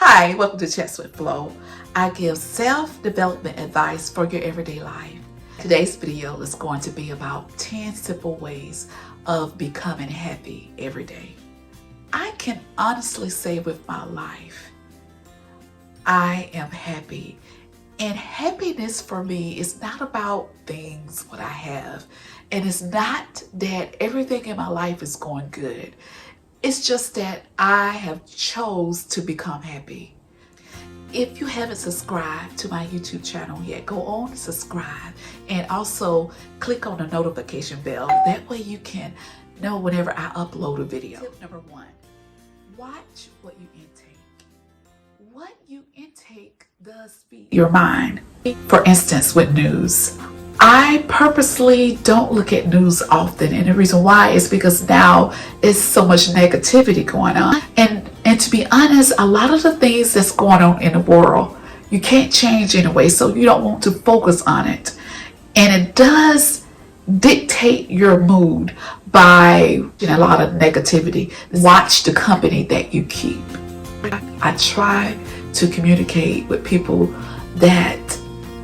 Hi, welcome to Chats with Flo. I give self-development advice for your everyday life. Today's video is going to be about 10 simple ways of becoming happy every day. I can honestly say with my life, I am happy. And happiness for me is not about things, what I have. And it's not that everything in my life is going good. It's just that I have chose to become happy. If you haven't subscribed to my YouTube channel yet, go on and subscribe and also click on the notification bell. That way you can know whenever I upload a video. Tip number 1, watch what you intake. What you intake does feed your mind. For instance, with news, I purposely don't look at news often, and the reason why is because now it's so much negativity going on. And to be honest, a lot of the things that's going on in the world, you can't change anyway, so you don't want to focus on it. And it does dictate your mood by a lot of negativity. Watch the company that you keep. I try to communicate with people that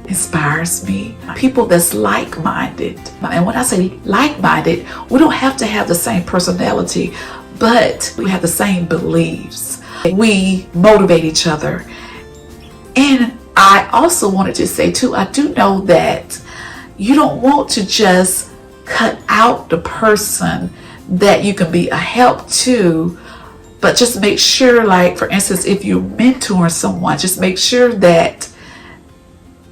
inspires me, people that's like-minded. And when I say like-minded, we don't have to have the same personality, but we have the same beliefs. We motivate each other. And I also wanted to say too, I do know that you don't want to just cut out the person that you can be a help to, but just make sure, like for instance, if you're mentoring someone, just make sure that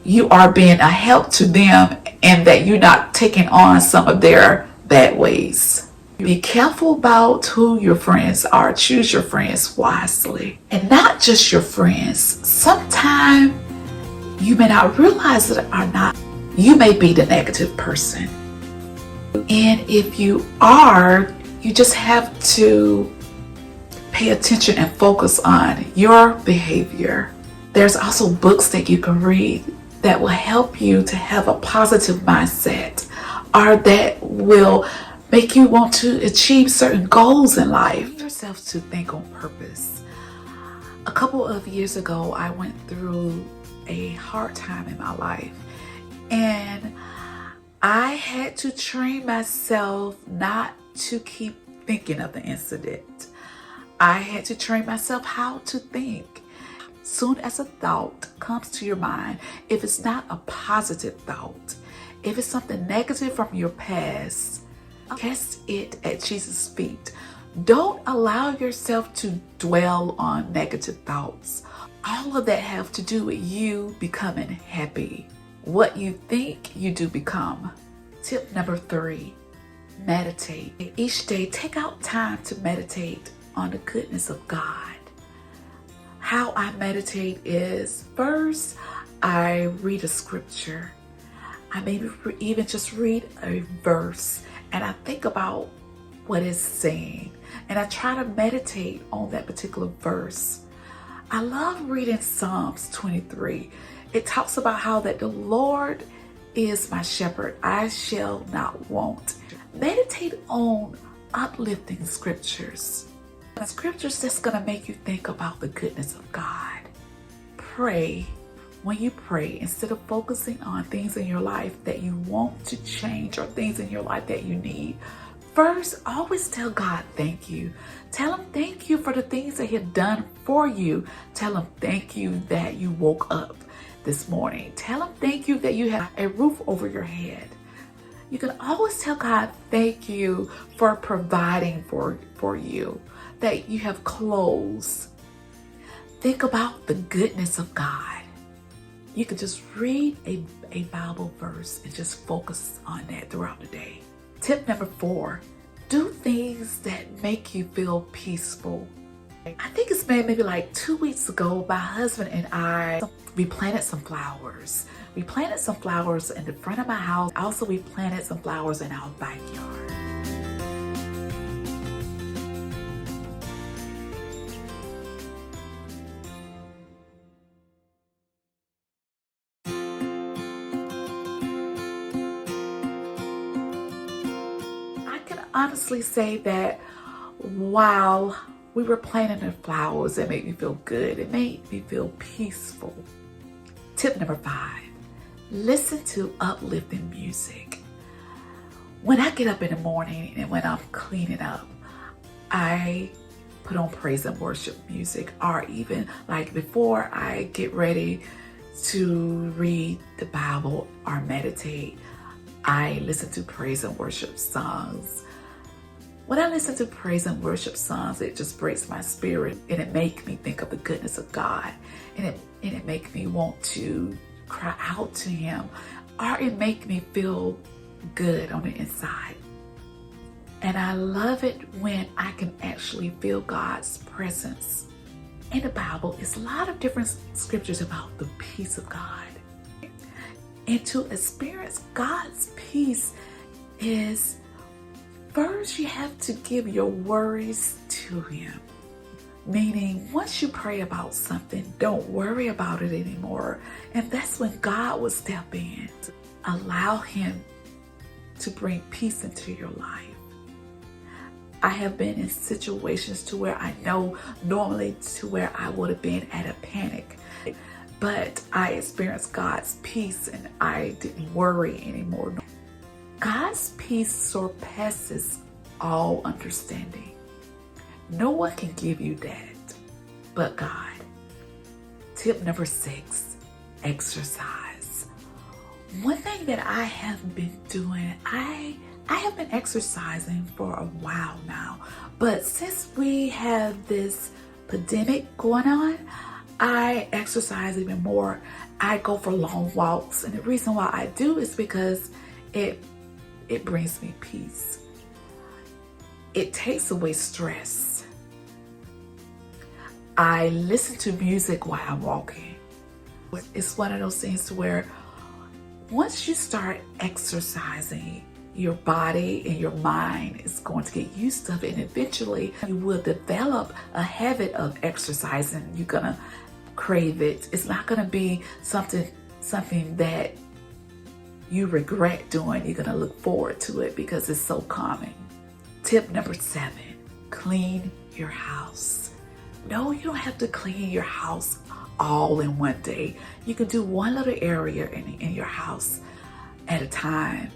you are being a help to them and that you're not taking on some of their bad ways. Be careful about who your friends are. Choose your friends wisely. And not just your friends. Sometimes you may not realize that you may be the negative person. And if you are, you just have to pay attention and focus on your behavior. There's also books that you can read that will help you to have a positive mindset, or that will make you want to achieve certain goals in life. Allow yourself to think on purpose. A couple of years ago, I went through a hard time in my life, and I had to train myself not to keep thinking of the incident. I had to train myself how to think. Soon as a thought comes to your mind, if it's not a positive thought, if it's something negative from your past, cast it at Jesus' feet. Don't allow yourself to dwell on negative thoughts. All of that have to do with you becoming happy. What you think, you do become. Tip number 3, meditate. Each day, take out time to meditate on the goodness of God. How I meditate is, first, I read a scripture. I maybe even just read a verse, and I think about what it's saying, and I try to meditate on that particular verse. I love reading Psalms 23. It talks about how that the Lord is my shepherd, I shall not want. Meditate on uplifting scriptures. Scriptures that's going to make you think about the goodness of God. Pray. When you pray, instead of focusing on things in your life that you want to change or things in your life that you need, first, always tell God thank you. Tell him thank you for the things that he has done for you. Tell him thank you that you woke up this morning. Tell him thank you that you have a roof over your head. You can always tell God thank you for providing for you, that you have clothes. Think about the goodness of God. You can just read a Bible verse and just focus on that throughout the day. Tip number 4, do things that make you feel peaceful. I think it's maybe like 2 weeks ago, my husband and I, we planted some flowers. We planted some flowers in the front of my house. Also, we planted some flowers in our backyard. I can honestly say that while We were planting the flowers that made me feel good. It made me feel peaceful. Tip number 5, listen to uplifting music. When I get up in the morning and when I'm cleaning up, I put on praise and worship music, or even like before I get ready to read the Bible or meditate, I listen to praise and worship songs. When I listen to praise and worship songs, it just breaks my spirit, and it makes me think of the goodness of God, and it makes me want to cry out to Him, or it makes me feel good on the inside. And I love it when I can actually feel God's presence. In the Bible, it's a lot of different scriptures about the peace of God. And to experience God's peace is, first you have to give your worries to Him. Meaning, once you pray about something, don't worry about it anymore. And that's when God will step in. Allow Him to bring peace into your life. I have been in situations to where I know normally to where I would have been at a panic, but I experienced God's peace and I didn't worry anymore. God's peace surpasses all understanding. No one can give you that but God. Tip number 6, exercise. One thing that I have been doing, I have been exercising for a while now, but since we have this pandemic going on, I exercise even more. I go for long walks, and the reason why I do is because it brings me peace. It takes away stress. I listen to music while I'm walking. It's one of those things where once you start exercising, your body and your mind is going to get used to it, and eventually you will develop a habit of exercising. You're gonna crave it. It's not gonna be something that you regret doing. You're gonna look forward to it because it's so calming. Tip number 7, clean your house. No, you don't have to clean your house all in one day. You can do one little area in your house at a time.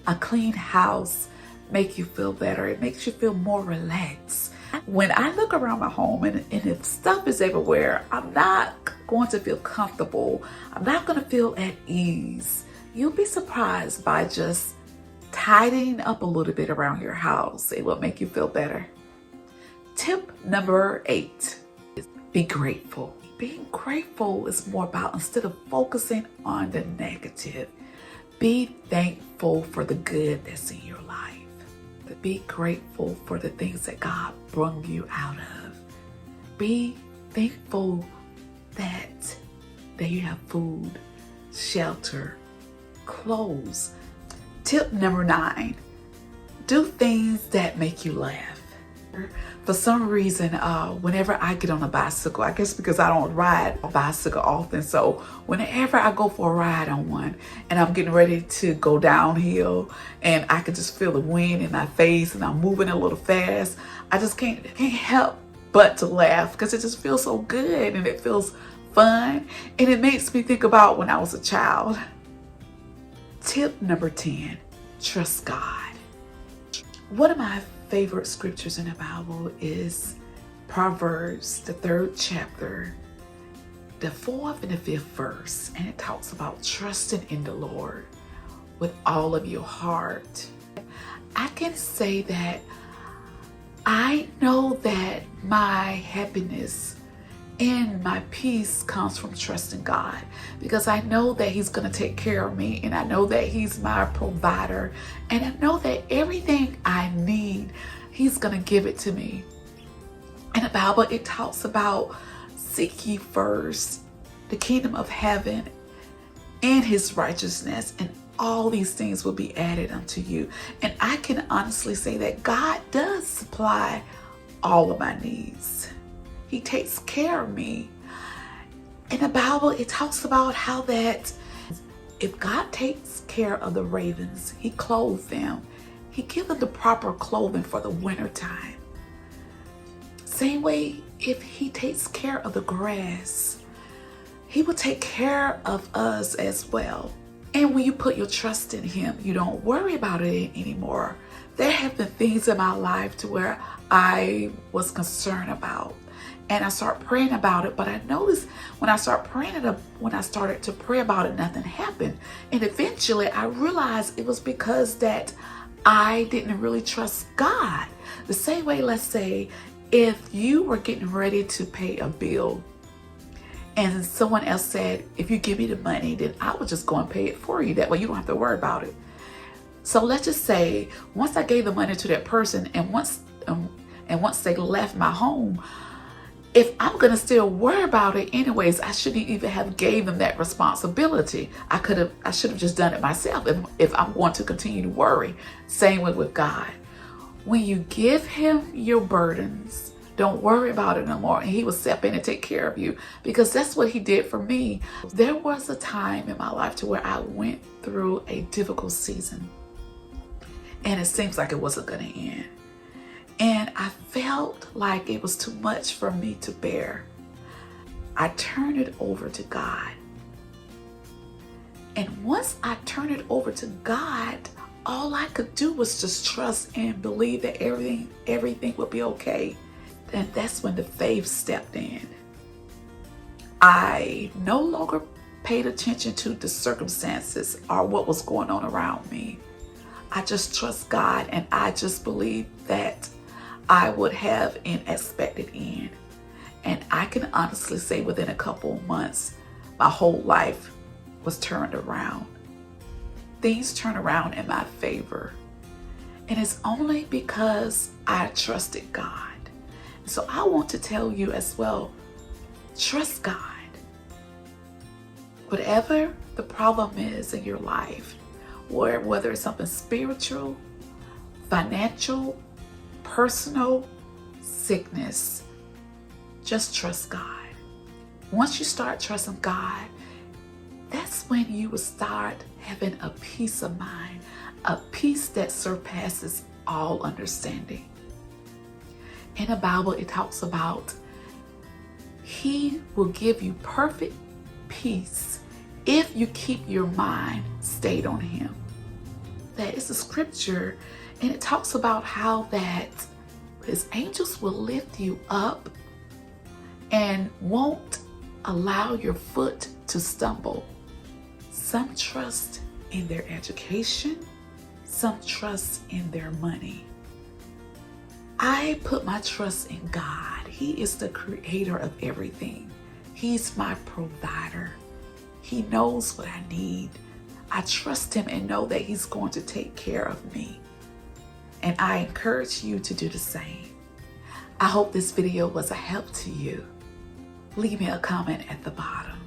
A clean house makes you feel better. It makes you feel more relaxed. When I look around my home and if stuff is everywhere, I'm not going to feel comfortable. I'm not going to feel at ease. You'll be surprised by just tidying up a little bit around your house. It will make you feel better. Tip number 8 is be grateful. Being grateful is more about, instead of focusing on the negative, be thankful for the good that's in your life. Be grateful for the things that God brought you out of. Be thankful that you have food, shelter, clothes. Tip number 9, do things that make you laugh. For some reason, whenever I get on a bicycle, I guess because I don't ride a bicycle often, so whenever I go for a ride on one and I'm getting ready to go downhill and I can just feel the wind in my face and I'm moving a little fast, I just can't help but to laugh because it just feels so good and it feels fun, and it makes me think about when I was a child. Tip number 10, trust God. One of my favorite scriptures in the Bible is Proverbs, the 3rd chapter, the 4th and the 5th verse, and it talks about trusting in the Lord with all of your heart. I can say that I know that my happiness and my peace comes from trusting God, because I know that He's going to take care of me, and I know that He's my provider, and I know that everything I need, He's going to give it to me. In the Bible, it talks about seek ye first the kingdom of heaven and His righteousness, and all these things will be added unto you. And I can honestly say that God does supply all of my needs. He takes care of me. In the Bible, it talks about how that if God takes care of the ravens, He clothes them. He gives them the proper clothing for the winter time. Same way, if he takes care of the grass, he will take care of us as well. And when you put your trust in him, you don't worry about it anymore. There have been things in my life to where I was concerned about, and I started praying about it. But I noticed when I started to pray about it, nothing happened. And eventually I realized it was because that I didn't really trust God. The same way, let's say, if you were getting ready to pay a bill and someone else said, if you give me the money, then I will just go and pay it for you. That way you don't have to worry about it. So let's just say, once I gave the money to that person, and once they left my home, if I'm gonna still worry about it anyways, I shouldn't even have gave them that responsibility. I should have just done it myself if I'm going to continue to worry. Same way with God. When you give him your burdens, don't worry about it no more, and he will step in and take care of you, because that's what he did for me. There was a time in my life to where I went through a difficult season, and it seems like it wasn't gonna end. And I felt like it was too much for me to bear. I turned it over to God. And once I turned it over to God, all I could do was just trust and believe that everything would be okay. And that's when the faith stepped in. I no longer paid attention to the circumstances or what was going on around me. I just trust God, and I just believed that I would have an expected end. And I can honestly say within a couple of months, my whole life was turned around. Things turned around in my favor. And it's only because I trusted God. So I want to tell you as well, trust God. Whatever the problem is in your life, or whether it's something spiritual, financial, personal, sickness, just trust God. Once you start trusting God, that's when you will start having a peace of mind, a peace that surpasses all understanding. In the Bible, it talks about he will give you perfect peace if you keep your mind stayed on him. That is a scripture, and it talks about how that his angels will lift you up and won't allow your foot to stumble. Some trust in their education, some trust in their money. I put my trust in God. He is the creator of everything. He's my provider. He knows what I need. I trust him and know that he's going to take care of me. And I encourage you to do the same. I hope this video was a help to you. Leave me a comment at the bottom.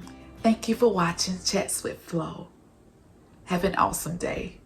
Thank you for watching Chats with Flo. Have an awesome day.